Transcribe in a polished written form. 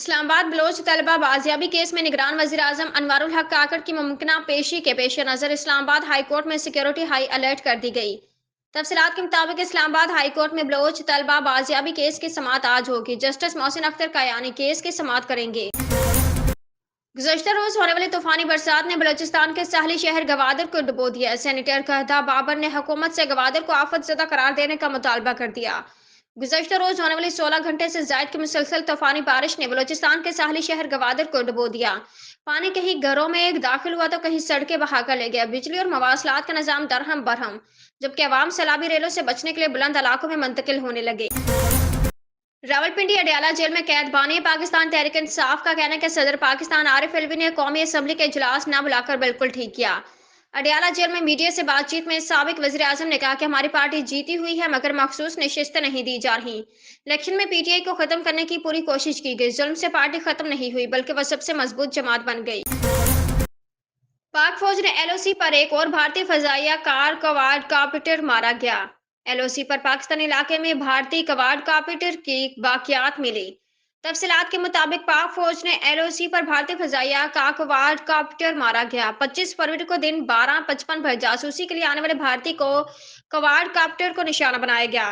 Islamabad Bloch तलबा बाजियाबी case में निगरान वजीर आजम अनवारुल हक काकड़ की मुमकिन पेशी के पेश नजर इस्लामाबाद हाई कोर्ट में सिक्योरिटी हाई अलर्ट कर दी गई। तफसीलात के मुताबिक इस्लामाबाद हाई कोर्ट में बलोच तलबा बाजियाबी केस की समाअत आज होगी। जस्टिस मोहसिन अख्तर कयानी केस की समाअत करेंगे। गुज़श्ता रोज होने वाली तूफानी बरसात ने बलूचिस्तान के साहली शहर गवादर को डुबो दिया। सेनेटर कहदा बाबर ने हुकूमत से गवादर को आफत ज़दा करार देने का मुतालबा कर दिया। गुज़श्ता रोज होने वाली 16 घंटे से जायद की मुसलसल तूफानी बारिश ने बलूचिस्तान के साहली शहर गवादर को डुबो दिया। पानी कहीं घरों में दाखिल हुआ तो कहीं सड़कें बहा कर ले गया। बिजली और मवासलात का निजाम दरहम बरहम, जबकि अवाम सैलाबी रेलों से बचने के लिए बुलंद इलाकों में मुंतकिल होने लगे। रावलपिंडी अडयाला जेल में कैद बानी पाकिस्तान तहरीक इंसाफ का कहना है कि सदर पाकिस्तान आरिफ अलवी ने कौमी असम्बली का इजलास न बुलाकर बिल्कुल ठीक किया। अडयाला जेल में मीडिया से बातचीत में साबिक वजीर आजम ने कहा कि हमारी पार्टी जीती हुई है मगर मखसूस नशिस्तें नहीं दी जा रही। इलेक्शन में पीटीआई को खत्म करने की पूरी कोशिश की गई। जुल्म से पार्टी खत्म नहीं हुई बल्कि वह सबसे मजबूत जमात बन गई। पाक फौज ने एलओसी पर एक और भारतीय फजाइया कार क्वाड कॉप्टर मारा गया। एलओसी पर पाकिस्तानी इलाके में भारतीय क्वाड कॉप्टर की बाकियात मिली। तफसीलात के मुताबिक पाक फौज ने एलओसी पर भारतीय फजाइया का क्वाड कॉप्टर मारा गया। 25 फरवरी को दिन 12:55 पर जासूसी के लिए आने वाले भारतीय को क्वाड कॉप्टर को निशाना बनाया गया।